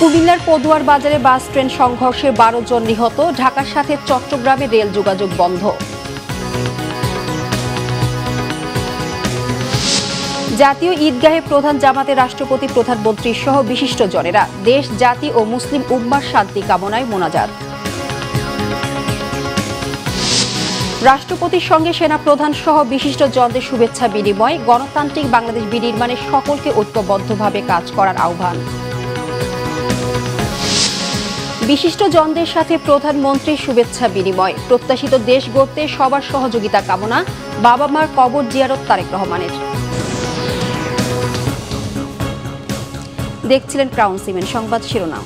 কুমিল্লার পদুয়ার বাজারে bus train সংঘর্ষে 12 জন নিহত, ঢাকার সাথে চট্টগ্রামে রেল যোগাযোগ বন্ধ। জাতীয় ঈদগাহে প্রধান জামাতে রাষ্ট্রপতি, প্রধানমন্ত্রী সহ বিশিষ্টজনেরা দেশ, জাতি ও মুসলিম উম্মার শান্তি কামনায় মোনাজাত। রাষ্ট্রপতির সঙ্গে সেনাপ্রধান সহ বিশিষ্টজনদের শুভেচ্ছা বিনিময়, গণতান্ত্রিক বাংলাদেশ বিনির্মাণে সকলকে ঐক্যবদ্ধভাবে কাজ করার আহ্বান। বিশিষ্টজনদের সাথে প্রধানমন্ত্রীর শুভেচ্ছা বিনিময়, প্রত্যাশিত দেশ গড়তে সবার সহযোগিতা কামনা, বাবা মার কবর জিয়ারত তারেক রহমানের। দেখছিলেন ক্রাউন সিমেন্ট সংবাদ শিরোনাম।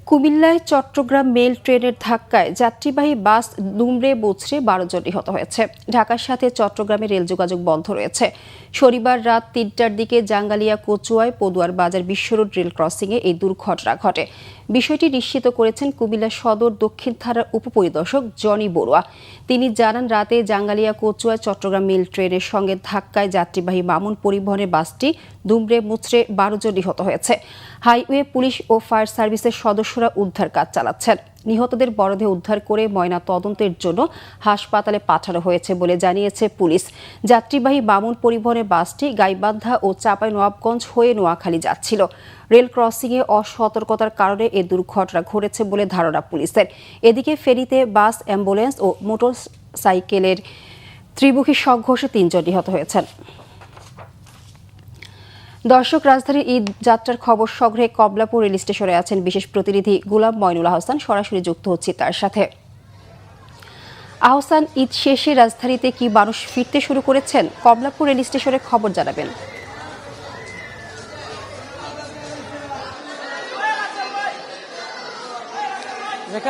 কুমিল্লায় চট্টগ্রাম মেল ট্রেনের ধাক্কায় যাত্রীবাহী বাস দুমড়ে মুচড়ে 12 জন নিহত হয়েছে। ঢাকার সাথে চট্টগ্রামে রেল যোগাযোগ বন্ধ রয়েছে। শনিবার রাত 3টার দিকে জাঙ্গালিয়া কচুয়ায় পদুয়ার বাজার বিশ্বরোড রেল ক্রসিংয়ে এই দুর্ঘটনা ঘটে। বিষয়টি নিশ্চিত করেছেন কুমিল্লা সদর দক্ষিণ থানার উপপরিদর্শক জনি বড়ুয়া। তিনি জানান, রাতে জাঙ্গালিয়া কচুয়ায় চট্টগ্রাম মেল ট্রেনের সঙ্গে ধাক্কায় যাত্রীবাহী মামুন পরিবহনের বাসটি দুমড়ে মুচড়ে 12 জন নিহত হয়েছে। হাইওয়ে পুলিশ ও ফায়ার সার্ভিসের সদস্যরা উদ্ধার কাজ চালাচ্ছেন। নিহতদের মরদেহ উদ্ধার করে ময়না তদন্তের জন্য হাসপাতালে পাঠানো হয়েছে বলে জানিয়েছে পুলিশ। যাত্রীবাহী মামুন পরিবহনের বাসটি গাইবান্ধা ও চাঁপাইনবাবগঞ্জ হয়ে নোয়াখালী যাচ্ছিল। রেল ক্রসিংয়ে অসতর্কতার কারণে এ দুর্ঘটনা ঘটেছে বলে ধারণা পুলিশের। এদিকে ফেরিতে বাস, অ্যাম্বুলেন্স ও মোটরসাইকেলের ত্রিমুখী সংঘর্ষে 3 জন নিহত হয়েছেন। দর্শক, রাজধানীর ঈদ যাত্রার খবর সংগ্রহে কমলাপুর রেল স্টেশনে আছেন বিশেষ প্রতিনিধি গোলাম মইনুল আহসান। সরাসরি যুক্ত হচ্ছি তার সাথে। আহসান, ঈদ শেষে রাজধানীতে কি মানুষ ফিরতে শুরু করেছেন? কমলাপুর রেল স্টেশনের খবর জানাবেন।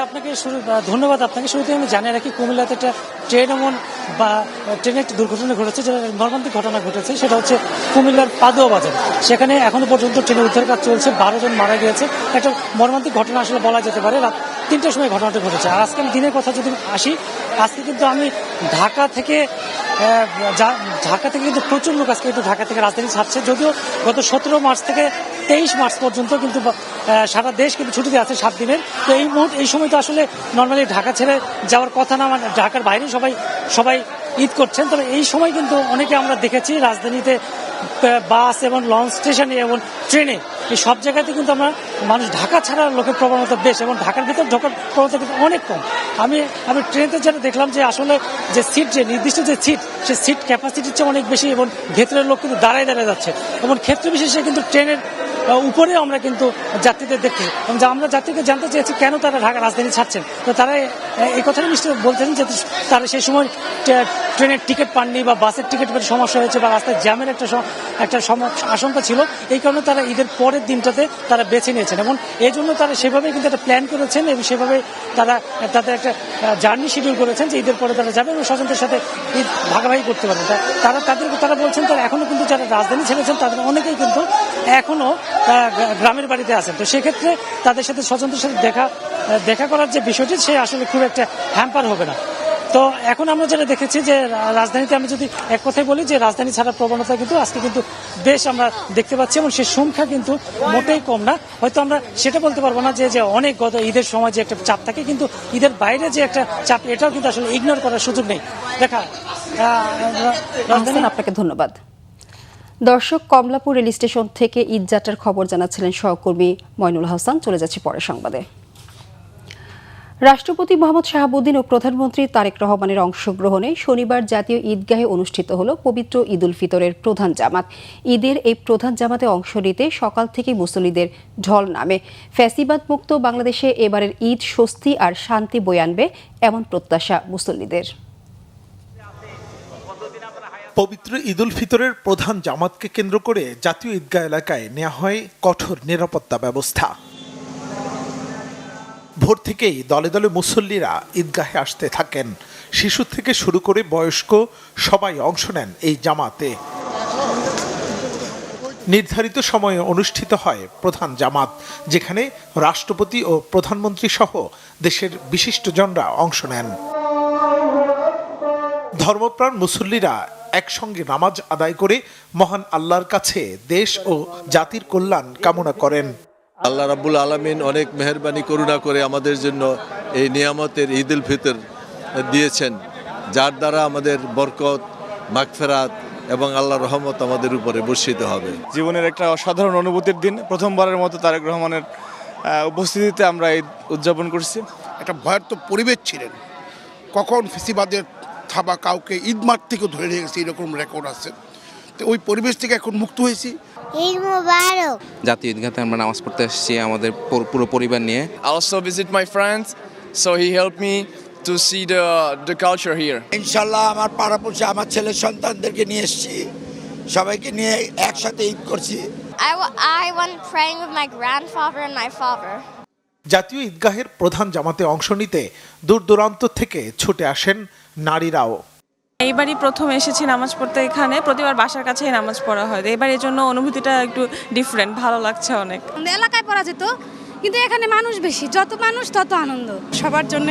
আপনাকে ধন্যবাদ। আপনাকে শুরুতে আমি জানিয়ে রাখি, কুমিল্লাতে একটা ট্রেন ট্রেনে একটা দুর্ঘটনা ঘটেছে, যেটা মর্মান্তিক ঘটনা ঘটেছে। সেটা হচ্ছে কুমিল্লার পাদুয়া বাজার। সেখানে এখনো পর্যন্ত ট্রেনের উদ্ধার কাজ চলছে। 12 জন মারা গিয়েছে। একটা মর্মান্তিক ঘটনা আসলে বলা যেতে পারে। রাত 3টার সময় ঘটনাটা ঘটেছে। আর আজকে দিনের কথা যদি আসি, আজকে কিন্তু আমি ঢাকা থেকে কিন্তু প্রচুর লোক আজকে কিন্তু ঢাকা থেকে রাজধানী ছাড়ছে। যদিও গত 17 মার্চ থেকে 23 মার্চ পর্যন্ত কিন্তু সারা দেশ কিন্তু ছুটিতে আছে 7 দিনের। তো এই সময় তো আসলে নর্মালি ঢাকা ছেড়ে যাওয়ার কথা না, মানে ঢাকার বাইরে সবাই ঈদ করছেন। তবে এই সময় কিন্তু অনেকে আমরা দেখেছি রাজধানীতে বাস এবং লঞ্চ স্টেশনে এবং ট্রেনে, এই সব জায়গাতে কিন্তু আমরা মানুষ ঢাকা ছাড়ার লোকের প্রবণতা বেশ, এবং ঢাকার ভিতর ঢোকার প্রবণতা কিন্তু অনেক কম। আমি ট্রেনেতে যেটা দেখলাম যে আসলে যে সিট, যে নির্দিষ্ট যে সিট, সে সিট ক্যাপাসিটির চেয়ে অনেক বেশি, এবং ভেতরের লোক কিন্তু দাঁড়ায় যাচ্ছে। এবং ক্ষেত্র বিশেষে কিন্তু ট্রেনের উপরে আমরা কিন্তু যাত্রীদের দেখি, এবং আমরা যাত্রীকে জানতে চেয়েছি কেন তারা ঢাকা রাজধানী ছাড়ছেন। তো তারা এই কথাটা নিশ্চয় বলছেন যে তারা সেই সময় ট্রেনের টিকিট পাননি, বা বাসের টিকিট পেতে সমস্যা হয়েছে, বা রাস্তায় জ্যামের একটা আশঙ্কা ছিল। এই কারণে তারা ঈদের পরের দিনটাতে তারা বেছে নিয়েছেন, এবং এই জন্য তারা সেভাবে কিন্তু একটা প্ল্যান করেছেন, এবং সেভাবে তারা তাদের একটা জার্নি শিডিউল করেছেন যে ঈদের পরে তারা যাবে এবং স্বজনদের সাথে ঈদ ভাগাভাগি করতে পারবেন। তারা বলছেন তারা এখনো কিন্তু যারা রাজধানী ছেড়েছেন তাদের অনেকেই কিন্তু এখনো গ্রামের বাড়িতে আছেন। তো সেক্ষেত্রে তাদের সাথে স্বজনদের সাথে দেখা করার যে বিষয়টি, সে আসলে খুব একটা হ্যাম্পার হবে না। তো এখন আমরা যেটা দেখেছি যে রাজধানীতে, আমি যদি এক কথায় বলি যে রাজধানী ছাড়ার প্রবণতা কিন্তু আজকে কিন্তু বেশ আমরা দেখতে পাচ্ছি, এবং সে সংখ্যা কিন্তু মোটেই কম না। হয়তো আমরা সেটা বলতে পারবো না যে অনেক গত ঈদের সময় যে একটা চাপ থাকে, কিন্তু ঈদের বাইরে যে একটা চাপ, এটাও কিন্তু আসলে ইগনোর করার সুযোগ নেই। আপনাকে ধন্যবাদ। দর্শক, কমলাপুর রেল স্টেশন থেকে ঈদ যাত্রার খবর জানাচ্ছিলেন সহকর্মী মইনুল হাসান। চলে যাচ্ছি পরের সংবাদে। রাষ্ট্রপতি মোহাম্মদ শাহাবুদ্দিন ও প্রধানমন্ত্রী তারেক রহমানের অংশগ্রহণে শনিবার জাতীয় ঈদগাহে অনুষ্ঠিত হল পবিত্র ঈদ উল ফিতরের প্রধান জামাত। ঈদের এই প্রধান জামাতে অংশ নিতে সকাল থেকে মুসল্লিদের ঢল নামে। ফ্যাসিবাদ মুক্ত বাংলাদেশে এবারের ঈদ স্বস্তি আর শান্তি বয়ে আনবে, এমন প্রত্যাশা মুসল্লিদের। পবিত্র ঈদ উল ফিতরের প্রধান জামাতকে কেন্দ্র করে জাতীয় ঈদগাহ এলাকায় নেওয়া হয় কঠোর নিরাপত্তা ব্যবস্থা। ভোর থেকেই দলে দলে মুসল্লিরা ঈদগাহে আসতে থাকেন। শিশু থেকে শুরু করে বয়স্ক সবাই অংশ নেন এই জামাতে। নির্ধারিত সময়ে অনুষ্ঠিত হয় প্রধান জামাত, যেখানে রাষ্ট্রপতি ও প্রধানমন্ত্রী সহ দেশের বিশিষ্টজনরা অংশ নেন। ধর্মপ্রাণ মুসল্লিরা একসঙ্গে নামাজ আদায় করে মহান আল্লাহর কাছে দেশ ও জাতির কল্যাণ কামনা করেন। আল্লাহ রাব্বুল আলামিন অনেক মেহেরবানি করুণা করে আমাদের জন্য এই নিয়ামতের ঈদ উল ফিতর দিয়েছেন, যার দ্বারা আমাদের বরকত, মাগফিরাত এবং আল্লাহর রহমত আমাদের উপরে বর্ষিত হবে। জীবনের একটা অসাধারণ অনুভূতির দিন। প্রথমবারের মতো তারেক রহমানের উপস্থিতিতে আমরা ঈদ উদযাপন করছি। একটা ভয়ার্থ পরিবেশ ছিলেন, কখন ফেসিবাদের থাবা কাউকে ঈদ মাঠ থেকে ধরে নিয়ে গেছে এরকম রেকর্ড আছে। তো ওই পরিবেশ থেকে এখন মুক্ত হয়েছি। ঈদ মোবারক। জাতীয় ঈদগাহে আমরা নামাজ পড়তে আসছি আমাদের পুরো পরিবার নিয়ে। I also visit my friends, so he helped me to see the culture here. ইনশাল্লাহ আমার পাড়াপড়শি আমার ছেলে সন্তানদেরকে নিয়ে এসেছি, সবাইকে নিয়ে একসাথে ঈদ করছি। I went praying with my grandfather and my father. জাতীয় ঈদগাহের প্রধান জামাতে অংশ নিতে দূর দূরান্ত থেকে ছুটে আসেন নারীরাও। এইবারই প্রথম এসেছি নামাজ পড়তে এখানে। প্রতিবার বাসার কাছেই নামাজ পড়া হয়, এবার এই জন্য অনুভূতিটা একটু ডিফারেন্ট, ভালো লাগছে অনেক। এলাকায় পড়া যেত, কিন্তু এখানে মানুষ বেশি, যত মানুষ তত আনন্দ। সবার জন্য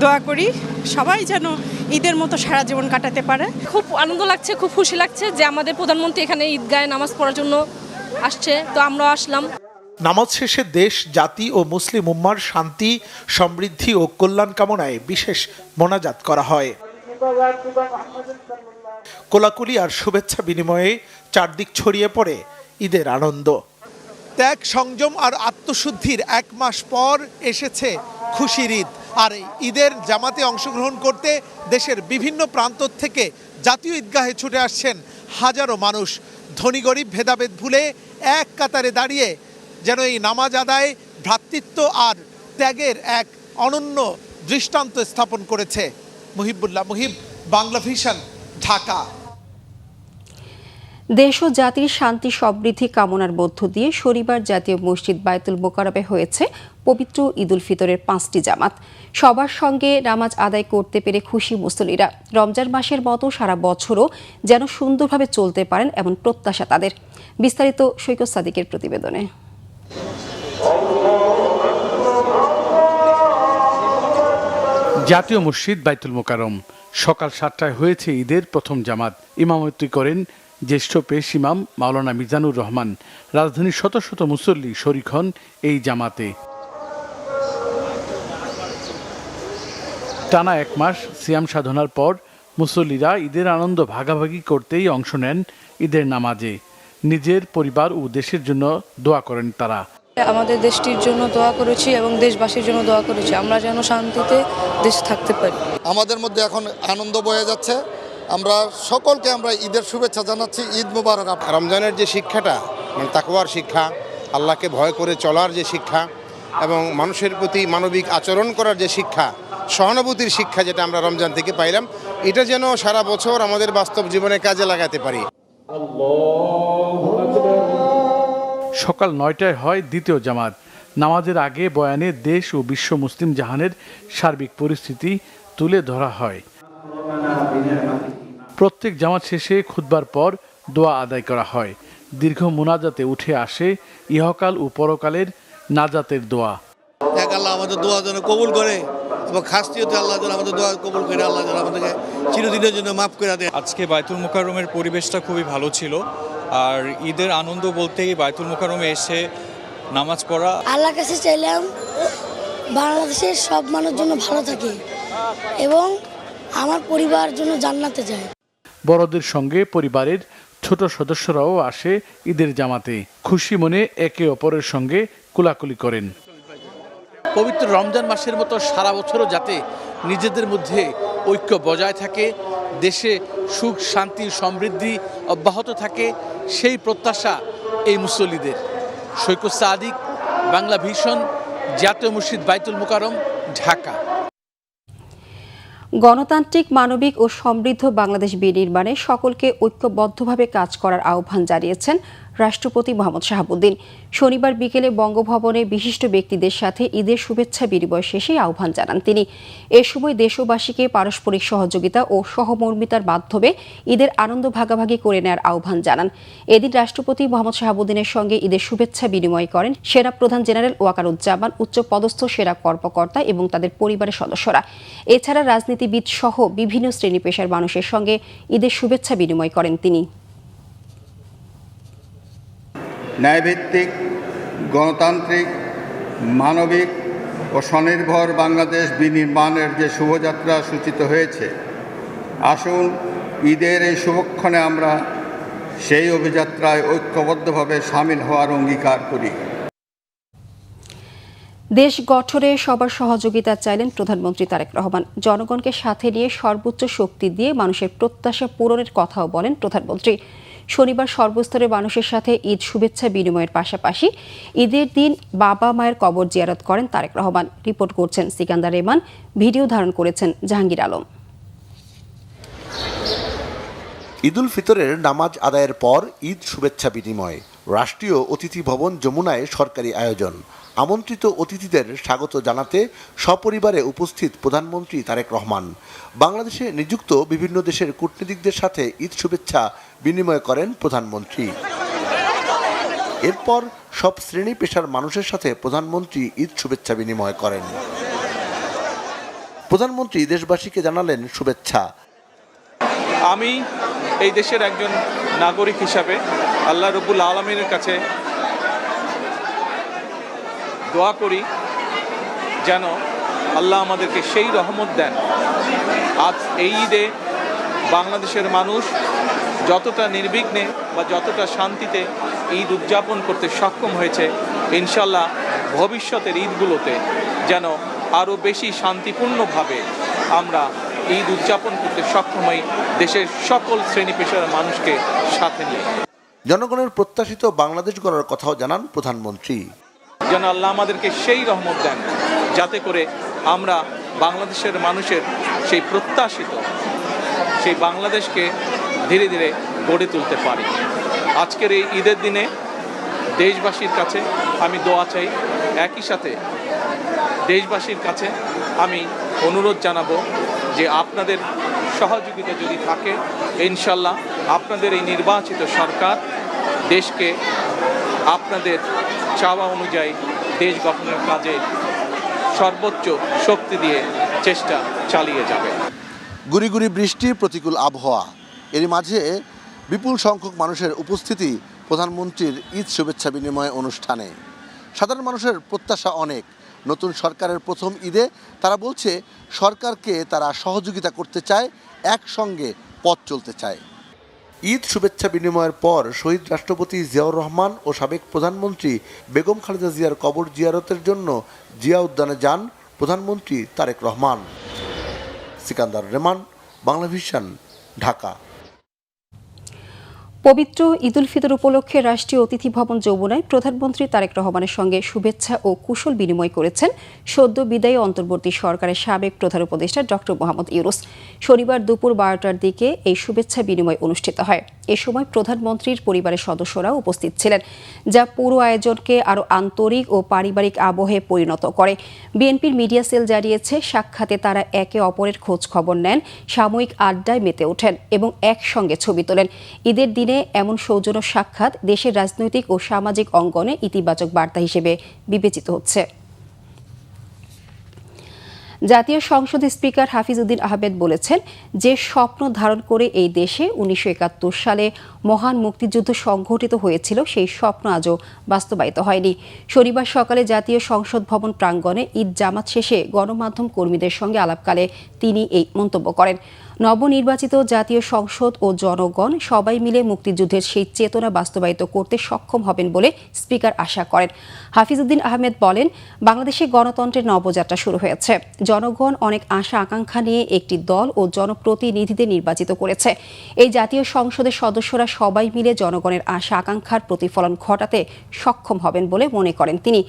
দোয়া করি, সবাই যেন ঈদের মতো সারা জীবন কাটাতে পারে। খুব আনন্দ লাগছে, খুব খুশি লাগছে যে আমাদের প্রধানমন্ত্রী এখানে ঈদগাহে নামাজ পড়ার জন্য আসছে, তো আমরাও আসলাম। নামাজ শেষে দেশ, জাতি ও মুসলিম উম্মার শান্তি, সমৃদ্ধি ও কল্যাণ কামনায় বিশেষ মোনাজাত করা হয়। কোলাকুলি আর শুভেচ্ছা বিনিময়ে চারদিক ছড়িয়ে পড়ে ঈদের আনন্দ। ত্যাগ, সংযম আর আত্মশুদ্ধির 1 মাস পর এসেছে খুশির ঈদ। আর এই ঈদের জামাতে অংশগ্রহণ করতে দেশের বিভিন্ন প্রান্ত থেকে জাতীয় ঈদগাহে ছুটে আসছেন হাজারো মানুষ। ধনী গরিব ভেদাভেদ ভুলে এক কাতারে দাঁড়িয়ে যেন এই নামাজ আদায়, ভ্রাতৃত্ব আর ত্যাগের এক অনন্য দৃষ্টান্ত স্থাপন করেছে। মুহিবুল্লাহ মুহিব, বাংলা ভিশন, ঢাকা। দেশ ও জাতির শান্তি সমৃদ্ধি কামনার মধ্য দিয়ে শনিবার জাতীয় মসজিদ বায়তুল মোকাররমে হয়েছে পবিত্র ঈদ উল ফিতরের 5টি জামাত। সবার সঙ্গে নামাজ আদায় করতে পেরে খুশি মুসল্লিরা। রমজান মাসের মতো সারা বছরও যেন সুন্দরভাবে চলতে পারেন এমন প্রত্যাশা তাদের। বিস্তারিত সৈকত সাদিকের প্রতিবেদনে। জাতীয় মসজিদ বায়তুল মোকাররম সকাল 7টায় হয়েছে ঈদের প্রথম জামাত। ইমামতি করেন জ্যেষ্ঠ পেশ ইমাম মাওলানা মিজানুর রহমান। রাজধানীর শত শত মুসল্লি শরীক হন এই জামাতে। টানা 1 মাস সিয়াম সাধনার পর মুসল্লিরা ঈদের আনন্দ ভাগাভাগি করতেই অংশ নেন ঈদের নামাজে। নিজের পরিবার ও দেশের জন্য দোয়া করেন তারা। আমাদের দেশটির জন্য দোয়া করেছি এবং দেশবাসীর জন্য দোয়া করেছি, আমরা যেন শান্তিতে দেশে থাকতে পারি। আমাদের মধ্যে এখন আনন্দ বয়ে যাচ্ছে। আমরা সকলকে আমরা ঈদের শুভেচ্ছা জানাচ্ছি। ঈদ মোবারক। রমজানের যে শিক্ষাটা, মানে তাকওয়ার শিক্ষা, আল্লাহকে ভয় করে চলার যে শিক্ষা এবং মানুষের প্রতি মানবিক আচরণ করার যে শিক্ষা, সহানুভূতির শিক্ষা যেটা আমরা রমজান থেকে পাইলাম, এটা যেন সারা বছর আমাদের বাস্তব জীবনে কাজে লাগাতে পারি। সকাল 9টায় হয় দ্বিতীয় জামাত। নামাজের আগে বয়ানে দেশ ও বিশ্ব মুসলিম জাহানের সার্বিক পরিস্থিতি তুলে ধরা হয়। প্রত্যেক জামাত শেষে খুতবার পর দোয়া আদায় করা হয়। দীর্ঘ মুনাজাতে উঠে আসে ইহকাল ও পরকালের নাজাতের দোয়া। আল্লাহ আমাদের দোয়া যেন কবুল করে এবং খাসিয়তে আল্লাহ যেন আমাদের দোয়া কবুল করে, আল্লাহ যেন আমাদেরকে চিরদিনের জন্য মাফ করে দেয়। আজকে বায়তুল মোকাররমের পরিবেশটা খুবই ভালো ছিল। আর ঈদের আনন্দ বলতেই বায়তুল মোকাররমে এসে নামাজ পড়া। আল্লাহর কাছে চাইলাম বাংলাদেশের সব মানুষের জন্য ভালো থাকে এবং আমার পরিবার জন্য জান্নাতে যায়। বড়দের সঙ্গে পরিবারের ছোট সদস্যরাও আসে ঈদের জামাতে। খুশি মনে একে অপরের সঙ্গে কোলাকুলি করেন। পবিত্র রমজান মাসের মতো সারা বছরও যাতে নিজেদের মধ্যে ঐক্য বজায় থাকে, দেশে সুখ শান্তি সমৃদ্ধি অব্যাহত থাকে, সেই প্রত্যাশা এই মুসল্লিদের। সৈকত সাদিক, বাংলা ভিশন, জাতীয় মসজিদ বায়তুল মোকাররম, ঢাকা। গণতান্ত্রিক, মানবিক ও সমৃদ্ধ বাংলাদেশ বিনির্মাণে সকলকে ঐক্যবদ্ধভাবে কাজ করার আহ্বান জানিয়েছেন রাষ্ট্রপতি মোহাম্মদ শাহাবুদ্দিন। শনিবার বিকেলে বঙ্গভবনে বিশিষ্ট ব্যক্তিদের সাথে ঈদের শুভেচ্ছা বিনিময় শেষে আহ্বান জানান তিনি। এ সময় দেশবাসীকে পারস্পরিক সহযোগিতা ও সহমর্মিতার মাধ্যমে ঈদের আনন্দ ভাগাভাগি করে নেওয়ার আহ্বান জানান। এদিন রাষ্ট্রপতি মোহাম্মদ শাহাবুদ্দিনের সঙ্গে ঈদের শুভেচ্ছা বিনিময় করেন সেনা প্রধান জেনারেল ওয়াকারুজ্জামান, উচ্চপদস্থ সেনা কর্মকর্তা এবং তাদের পরিবারের সদস্যরা। এছাড়া রাজনীতিবিদ সহ বিভিন্ন শ্রেণী পেশার মানুষের সঙ্গে ঈদের শুভেচ্ছা বিনিময় করেন তিনি। ন্যায়ভিত্তিক, গণতান্ত্রিক, মানবিক ও স্বনির্ভর বাংলাদেশ বিনির্মাণের যে শুভযাত্রা সূচিত হয়েছে, আসুন ঈদের এই শুভক্ষণে আমরা সেই অভিযাত্রায় ঐক্যবদ্ধভাবে সামিল হওয়ার অঙ্গীকার করি। দেশ গঠনে সবার সহযোগিতা চাইলেন প্রধানমন্ত্রী তারেক রহমান। জনগণকে সাথে নিয়ে সর্বোচ্চ শক্তি দিয়ে মানুষের প্রত্যাশা পূরণের কথাও বলেন প্রধানমন্ত্রী। শনিবার সর্বস্তরের মানুষের সাথে ঈদ শুভেচ্ছা বিনিময়ের পাশাপাশি ঈদের দিন বাবা মায়ের কবর জিয়ারত করেন তারেক রহমান। রিপোর্ট করছেন সিকান্দার রেমান, ভিডিও ধারণ করেছেন জাহাঙ্গীর আলম। ঈদুল ফিতরের নামাজ আদায়ের পর ঈদ শুভেচ্ছা বিনিময়। রাষ্ট্রীয় অতিথি ভবন যমুনায় সরকারি আয়োজন। আমন্ত্রিত অতিথিদের স্বাগত জানাতে সপরিবারে উপস্থিত প্রধানমন্ত্রী তারেক রহমান। বাংলাদেশে নিযুক্ত বিভিন্ন দেশের কূটনীতিকদের সাথে ঈদ শুভেচ্ছা বিনিময় করেন প্রধানমন্ত্রী। এরপর সব শ্রেণী পেশার মানুষের সাথে প্রধানমন্ত্রী ঈদ শুভেচ্ছা বিনিময় করেন। প্রধানমন্ত্রী দেশবাসীকে জানালেন শুভেচ্ছা। আমি এই দেশের একজন নাগরিক হিসাবে আল্লাহ রব্বুল আলামিনের কাছে দোয়া করি যেন আল্লাহ আমাদেরকে সেই রহমত দেন। আজ এই ঈদে বাংলাদেশের মানুষ যতটা নির্বিঘ্নে বা যতটা শান্তিতে ঈদ উদযাপন করতে সক্ষম হয়েছে, ইনশাল্লাহ ভবিষ্যতের ঈদগুলোতে যেন আরও বেশি শান্তিপূর্ণভাবে আমরা ঈদ উদযাপন করতে সক্ষম হই, দেশের সকল শ্রেণী পেশার মানুষকে সাথে নিয়ে। জনগণের প্রত্যাশিত বাংলাদেশ গড়ার কথাও জানান প্রধানমন্ত্রী। যেন আল্লাহ আমাদেরকে সেই রহমত দেন যাতে করে আমরা বাংলাদেশের মানুষের সেই প্রত্যাশিত সেই বাংলাদেশকে ধীরে ধীরে গড়ে তুলতে পারি। আজকের এই ঈদের দিনে দেশবাসীর কাছে আমি দোয়া চাই, একই সাথে দেশবাসীর কাছে আমি অনুরোধ জানাবো যে আপনাদের সহযোগিতা যদি থাকে, ইনশাল্লাহ আপনাদের এই নির্বাচিত সরকার দেশকে আপনাদের চাওয়া অনুযায়ী দেশ গঠনের কাজে সর্বোচ্চ শক্তি দিয়ে চেষ্টা চালিয়ে যাবে। গুড়ি গুড়ি বৃষ্টি, প্রতিকূল আবহাওয়া, এর মাঝে বিপুল সংখ্যক মানুষের উপস্থিতি প্রধানমন্ত্রীর ঈদ শুভেচ্ছা বিনিময় অনুষ্ঠানে। সাধারণ মানুষের প্রত্যাশা অনেক। নতুন সরকারের প্রথম ঈদে তারা বলছে সরকারকে তারা সহযোগিতা করতে চায়, একসঙ্গে পথ চলতে চায়। ঈদ শুভেচ্ছা বিনিময়ের পর শহীদ রাষ্ট্রপতি জিয়াউর রহমান ও সাবেক প্রধানমন্ত্রী বেগম খালেদা জিয়ার কবর জিয়ারতের জন্য জিয়া উদ্যানে যান প্রধানমন্ত্রী তারেক রহমান। সিকান্দার রেমান, বাংলাভিশন, ঢাকা। পবিত্র ঈদুল ফিতর উপলক্ষে রাষ্ট্রীয় অতিথি ভবন যমুনায় প্রধানমন্ত্রী তারেক রহমানের সঙ্গে শুভেচ্ছা ও কুশল বিনিময় করেছেন সদ্য বিদায়ী অন্তর্বর্তী সরকারের সাবেক প্রধান উপদেষ্টা ডক্টর মোহাম্মদ ইউনূস। শনিবার দুপুর 12টার দিকে এই শুভেচ্ছা বিনিময় অনুষ্ঠিত হয়। এ সময় প্রধানমন্ত্রীর পরিবারের সদস্যরাও উপস্থিত ছিলেন, যা পুরো আয়োজনকে আরও আন্তরিক ও পারিবারিক আবহে পরিণত করে। বিএনপির মিডিয়া সেল জানিয়েছে, সাক্ষাতে তারা একে অপরের খোঁজ খবর নেন, সাময়িক আড্ডায় মেতে ওঠেন এবং একসঙ্গে ছবি তোলেন। ঈদের দিনে এমন সৌজন্য সাক্ষাৎ দেশের রাজনৈতিক ও সামাজিক অঙ্গনে ইতিবাচক বার্তা হিসেবে বিবেচিত হচ্ছে। জাতীয় সংসদের স্পিকার হাফিজ উদ্দিন আহমেদ বলেছেন, যে স্বপ্ন ধারণ করে এই দেশে 1971 সালে মহান মুক্তিযুদ্ধ সংঘটিত হয়েছিল, সেই স্বপ্ন আজও বাস্তবায়িত হয়নি। শনিবার সকালে জাতীয় সংসদ ভবন প্রাঙ্গণে ঈদ জামাত শেষে গণমাধ্যম কর্মীদের সঙ্গে আলাপকালে তিনি এই মন্তব্য করেন। নবনির্বাচিত জাতীয় সংসদ ও জনগণ সবাই মিলে মুক্তিযুদ্ধের সেই চেতনা বাস্তবায়িত করতে সক্ষম হবেন বলে স্পিকার আশা করেন। হাফিজ উদ্দিন আহমেদ বলেন, বাংলাদেশে গণতন্ত্রের নবযাত্রা শুরু হয়েছে। জনগণ অনেক আশা আকাঙ্ক্ষা নিয়ে একটি দল ও জনপ্রতিনিধিদের নির্বাচিত করেছে। এই জাতীয় সংসদের সদস্যরা সবাই মিলে জনগণের আশা আকাঙ্ক্ষার প্রতিফলন ঘটাতে সক্ষম হবেন বলে মনে করেন তিনি।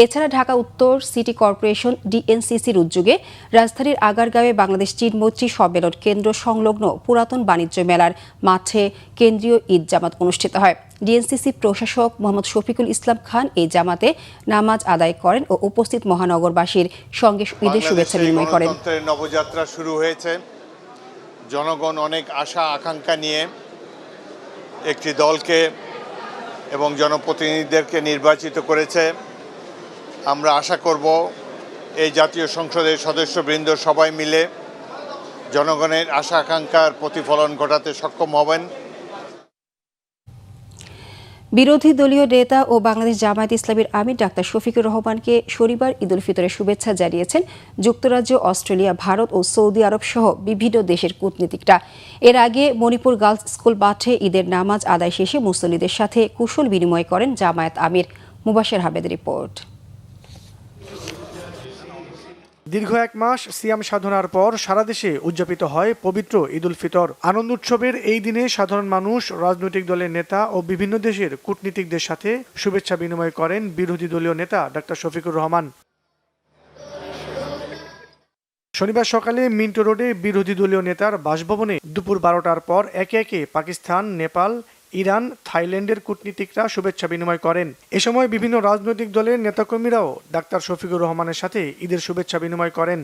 এছাড়া ঢাকা উত্তর সিটি কর্পোরেশন ডিএনসিসির উদ্যোগে রাজধানীর আগারগাঁওয়ে বাংলাদেশ চীন মৈত্রী সম্মেলন কেন্দ্র সংলগ্ন পুরাতন বাণিজ্য মেলার মাঠে কেন্দ্রীয় ঈদ জামাত অনুষ্ঠিত হয়। ডিএনসিসি প্রশাসক মোহাম্মদ শফিকুল ইসলাম খান এই জামাতে নামাজ আদায় করেন ও উপস্থিত মহানগরবাসীর সঙ্গে ঈদের শুভেচ্ছা বিনিময় করেন। নবযাত্রা শুরু হয়েছে। জনগণ অনেক আশা আকাঙ্ক্ষা নিয়ে একটি দলকে এবং জনপ্রতিনিধিদেরকে নির্বাচিত করেছে। আমরা আশা করব এই জাতীয় সংসদের সদস্যবৃন্দ সবাই মিলে জনগণের আশা আকাঙ্ক্ষার প্রতিফলন ঘটাতে সক্ষম হবেন। বিরোধী দলীয় নেতা ও বাংলাদেশ জামায়াত ইসলামীর আমির ডাক্তার শফিকুর রহমানকে শনিবার ঈদ উল ফিতরের শুভেচ্ছা জানিয়েছেন যুক্তরাজ্য, অস্ট্রেলিয়া, ভারত ও সৌদি আরব সহ বিভিন্ন দেশের কূটনীতিকরা। এর আগে মণিপুর গার্লস স্কুল মাঠে ঈদের নামাজ আদায় শেষে মুসল্লিদের সাথে কুশল বিনিময় করেন জামায়াত আমির। মুবাশির আহমেদের রিপোর্ট। দীর্ঘ এক মাস সিয়াম সাধনার পর সারা দেশে উদযাপিত হয় পবিত্র ঈদ উল ফিতর। আনন্দ উৎসবের এই দিনে সাধারণ মানুষ, রাজনৈতিক দলের নেতা ও বিভিন্ন দেশের কূটনীতিকদের সাথে শুভেচ্ছা বিনিময় করেন বিরোধী দলীয় নেতা ডাক্তার শফিকুর রহমান। শনিবার সকালে মিন্টো রোডে বিরোধী দলীয় নেতার বাসভবনে দুপুর 12টার পর একে একে পাকিস্তান, নেপাল, ইরান, থাইল্যান্ডের কূটনীতিকরা শুভেচ্ছা বিনিময় করেন। এ সময় বিভিন্ন রাজনৈতিক দলের নেতাকর্মীরাও ডাক্তার শফিকুর রহমানের সাথে ঈদের শুভেচ্ছা বিনিময় করেন।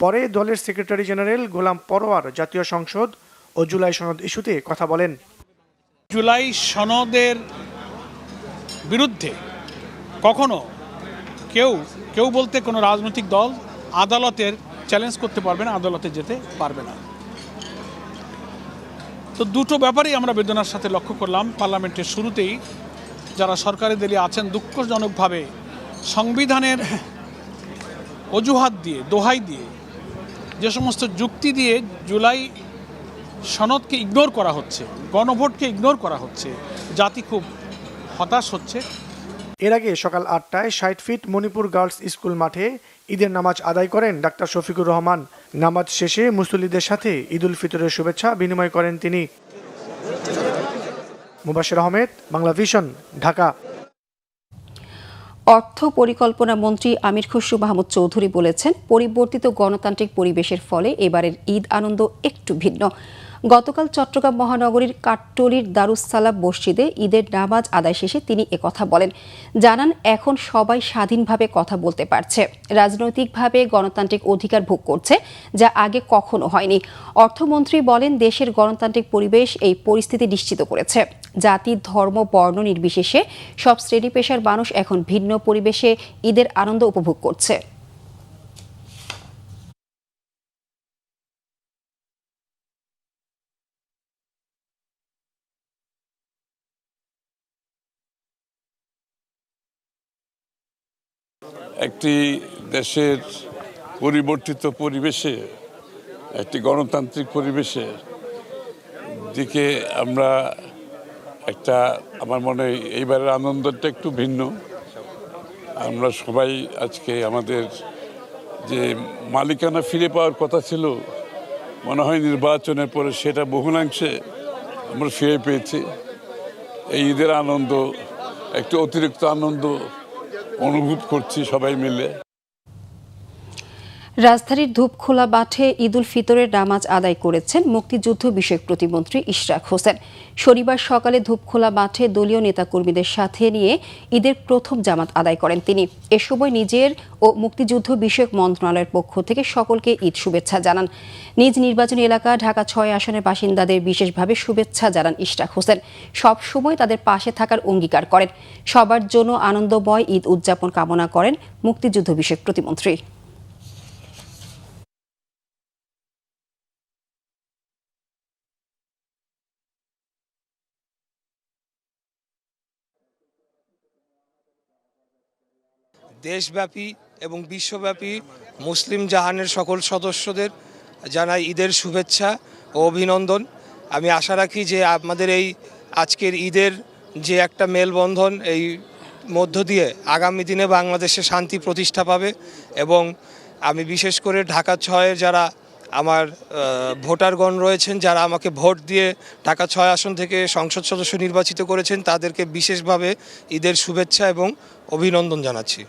পরে দলের সেক্রেটারি জেনারেল গোলাম পরোয়ার জাতীয় সংসদ ও জুলাই সনদ ইস্যুতে কথা বলেন। জুলাই সনদের বিরুদ্ধে কখনো কেউ বলতে কোনো রাজনৈতিক দল আদালতের চ্যালেঞ্জ করতে পারবে না, আদালতে যেতে পারবে না। তো দুটো ব্যাপারেই আমরা বেদনার সাথে লক্ষ্য করলাম। পার্লামেন্টের শুরুতেই যারা সরকারি দলে আছেন দুঃখজনকভাবে সংবিধানের অজুহাত দিয়ে, দোহাই দিয়ে, যে সমস্ত যুক্তি দিয়ে জুলাই সনদকে ইগনোর করা হচ্ছে, গণভোটকে ইগনোর করা হচ্ছে, জাতি খুব হতাশ হচ্ছে। এর আগে সকাল 8টায় 60 ফিট মণিপুর গার্লস স্কুল মাঠে ঈদের নামাজ আদায় করেন ডাক্তার শফিকুর রহমান। নামাজ শেষে মুসল্লিদের সাথে ঈদ উল ফিতরের শুভেচ্ছা বিনিময় করেন তিনি। মুবাশির আহমেদ, বাংলা ভিশন, ঢাকা। অর্থ পরিকল্পনা মন্ত্রী আমির খসরু মাহমুদ চৌধুরী বলেছেন, পরিবর্তিত গণতান্ত্রিক পরিবেশের ফলে এবারের ঈদ আনন্দ একটু ভিন্ন। গতকাল চট্টগ্রাম মহানগরীর কাট্টলির দারুস সালাম মসজিদে ঈদের নামাজ আদায় শেষে তিনি একথা বলেন। জানান, এখন সবাই স্বাধীনভাবে কথা বলতে পারছে, রাজনৈতিকভাবে গণতান্ত্রিক অধিকার ভোগ করছে, যা আগে কখনো হয়নি। অর্থমন্ত্রী বলেন, দেশের গণতান্ত্রিক পরিবেশ এই পরিস্থিতি নিশ্চিত করেছে। জাতি, ধর্ম, বর্ণ নির্বিশেষে সব শ্রেণী পেশার মানুষ এখন ভিন্ন পরিবেশে ঈদের আনন্দ উপভোগ করছে। একটি দেশের পরিবর্তিত পরিবেশে, একটি গণতান্ত্রিক পরিবেশে দিকে আমরা আমার মনে হয় এইবারের আনন্দটা একটু ভিন্ন। আমরা সবাই আজকে আমাদের যে মালিকানা ফিরে পাওয়ার কথা ছিল, মনে হয় নির্বাচনের পরে সেটা বহুলাংশে আমরা ফিরে পেয়েছি। এই ঈদের আনন্দ, একটু অতিরিক্ত আনন্দ অনুভব করছি সবাই মিলে। রাজধানীর ধূপখোলা মাঠে ঈদ উল ফিতরের নামাজ আদায় করেছেন মুক্তিযুদ্ধ বিষয়ক প্রতিমন্ত্রী ইশরাক হোসেন। শনিবার সকালে ধূপখোলা মাঠে দলীয় নেতাকর্মীদের সাথে নিয়ে ঈদের প্রথম জামাত আদায় করেন তিনি। এ সময় নিজের ও মুক্তিযুদ্ধ বিষয়ক মন্ত্রণালয়ের পক্ষ থেকে সকলকে ঈদ শুভেচ্ছা জানান। নিজ নির্বাচনী এলাকা ঢাকা 6 আসনের বাসিন্দাদের বিশেষভাবে শুভেচ্ছা জানান ইশরাক হোসেন। সব সময় তাদের পাশে থাকার অঙ্গীকার করেন। সবার জন্য আনন্দময় ঈদ উদযাপন কামনা করেন মুক্তিযুদ্ধ বিষয়ক প্রতিমন্ত্রী। দেশব্যাপী এবং বিশ্বব্যাপী মুসলিম জাহানের সকল সদস্যদের জানাই ঈদের শুভেচ্ছা ও অভিনন্দন। আমি আশা রাখি যে আমাদের এই আজকের ঈদের যে একটা মেলবন্ধন, এই মধ্য দিয়ে আগামী দিনে বাংলাদেশে শান্তি প্রতিষ্ঠা পাবে। এবং আমি বিশেষ করে ঢাকা 6-এর যারা আমার ভোটারগণ রয়েছেন, যারা আমাকে ভোট দিয়ে ঢাকা 6 আসন থেকে সংসদ সদস্য নির্বাচিত করেছেন, তাদেরকে বিশেষভাবে ঈদের শুভেচ্ছা এবং অভিনন্দন জানাচ্ছি।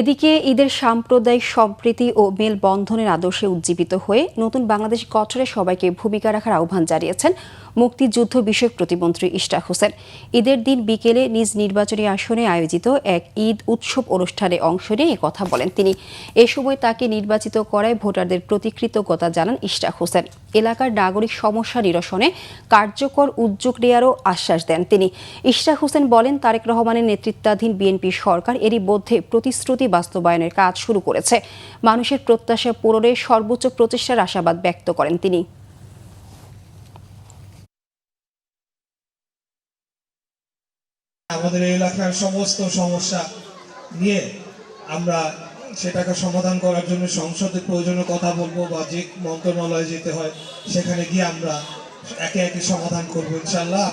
এদিকে ঈদের সাম্প্রদায়িক সম্প্রীতি ও মেলবন্ধনের আদর্শে উজ্জীবিত হয়ে নতুন বাংলাদেশ গঠনে সবাইকে ভূমিকা রাখার আহ্বান জানিয়েছেন মুক্তিযুদ্ধ বিষয়ক প্রতিমন্ত্রী ইশরাক হোসেন। ঈদের দিন বিকেলে নিজ নির্বাচনী আসনে আয়োজিত এক ঈদ উৎসব অনুষ্ঠানে অংশ নিয়ে কথা বলেন তিনি। এ সময় তাকে নির্বাচিত করায় ভোটারদের প্রতি কৃতজ্ঞতা জানান ইশরাক হোসেন। এলাকার নাগরিক সমস্যা নিরসনে কার্যকর উদ্যোগ নেওয়ারও আশ্বাস দেন তিনি। ইশরাক হোসেন বলেন, তারেক রহমানের নেতৃত্বাধীন বিএনপি সরকার এরই মধ্যে প্রতিশ্রুতি বাস্তবায়নের কাজ শুরু করেছে। মানুষের প্রত্যাশা পূরণে সর্বোচ্চ প্রচেষ্টার আশাবাদ ব্যক্ত করেন তিনি। আমাদের এই এলাকার সমস্ত সমস্যা নিয়ে আমরা সেটাকে সমাধান করার জন্য সংসদের প্রয়োজনীয় কথা বলবো বা যে মন্ত্রণালয়ে যেতে হয় সেখানে গিয়ে আমরা একে একে সমাধান করবো ইনশাআল্লাহ।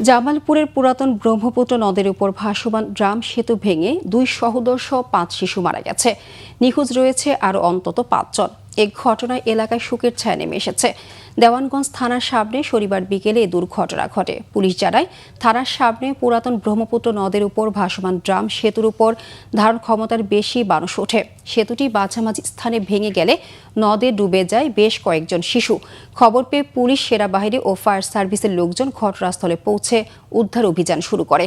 জামালপুরের পুরাতন ব্রহ্মপুত্র নদের উপর ভাসমান ড্রাম সেতু ভেঙে 2 সহোদর সহ 5 শিশু মারা গেছে। নিখোঁজ রয়েছে আরও অন্তত 5 জন। এই ঘটনায় এলাকায় শোকের ছায়া নেমে এসেছে। দেওয়ানগঞ্জ থানার সামনে শনিবার বিকেলে এই দুর্ঘটনা ঘটে। পুলিশ জানায়, থানার সামনে পুরাতন ব্রহ্মপুত্র নদের উপর ভাসমান ড্রাম সেতুর উপর ধারণ ক্ষমতার বেশি মানুষ ওঠে। সেতুটি মাঝামাঝি স্থানে ভেঙে গেলে নদে ডুবে যায় বেশ কয়েকজন শিশু। খবর পেয়ে পুলিশ, সেনাবাহিনী ও ফায়ার সার্ভিসের লোকজন ঘটনাস্থলে পৌঁছে উদ্ধার অভিযান শুরু করে।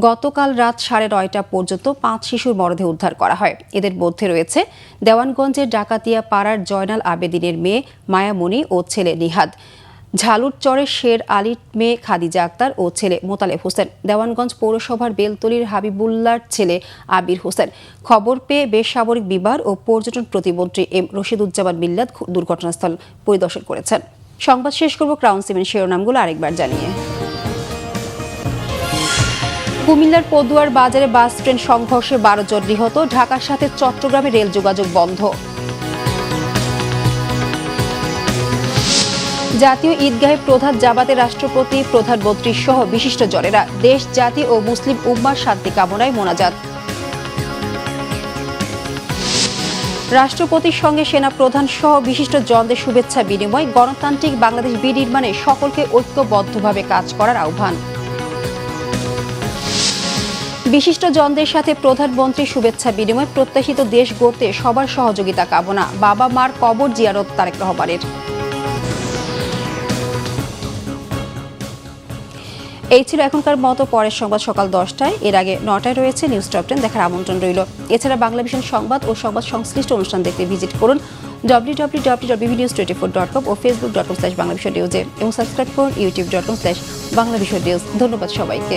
গতকাল রাত 9:30 পর্যন্ত 5 শিশুর মরদেহ উদ্ধার করা হয়। এদের মধ্যে রয়েছে দেওয়ানগঞ্জের ডাকাতিয়া পাড়ার জয়নাল আবেদিনের মেয়ে মায়ামণি ও ছেলে নিহাদ, ঝালুরচরের শের আলীর মেয়ে খাদিজা আক্তার ও ছেলে মোতালেব হোসেন, দেওয়ানগঞ্জ পৌরসভার বেলতলির হাবিবুল্লাহর ছেলে আবির হোসেন। খবর পেয়ে বেসামরিক বিভাগ ও পর্যটন প্রতিমন্ত্রী এম রশিদুজ্জামান মিল্লাত দুর্ঘটনাস্থল পরিদর্শন করেছেন। সংবাদ শেষ করব ক্রাউন সিমেন্ট শিরোনামগুলো আরেকবার জানিয়ে। কুমিল্লার পদুয়ার বাজারে বাস ট্রেন সংঘর্ষে 12 জন নিহত। ঢাকার সাথে চট্টগ্রামে রেল যোগাযোগ বন্ধ। জাতীয় ঈদগাহে প্রধান জামাতে রাষ্ট্রপতি, প্রধানমন্ত্রী সহ বিশিষ্টজনেরা। দেশ, জাতি ও মুসলিম উম্মার শান্তি কামনায় মোনাজাত। রাষ্ট্রপতির সঙ্গে সেনা প্রধান সহ বিশিষ্টজনদের শুভেচ্ছা বিনিময়। গণতান্ত্রিক বাংলাদেশ বিনির্মাণে সকলকে ঐক্যবদ্ধভাবে কাজ করার আহ্বান। বিশিষ্টজনদের সাথে প্রধানমন্ত্রী শুভেচ্ছা বিনিময়। প্রত্যাশিত দেশ গড়তে সবার সহযোগিতা কামনা। বাবা মার কবর জিয়ারত তারেক রহমানের। এই ছিল এখনকার মতো। পরের সংবাদ সকাল 10টায়, এর আগে 9টায় রয়েছে নিউজ টপ 10 দেখার আমন্ত্রণ রইল। এছাড়া বাংলা ভিশন সংবাদ ও সংবাদ সংশ্লিষ্ট অনুষ্ঠান দেখতে ভিজিট করুন www.bbnews24.com ও facebook.com/banglavisionnews এবং সাবস্ক্রাইব করুন youtube.com/banglavisionnews। ধন্যবাদ সবাইকে।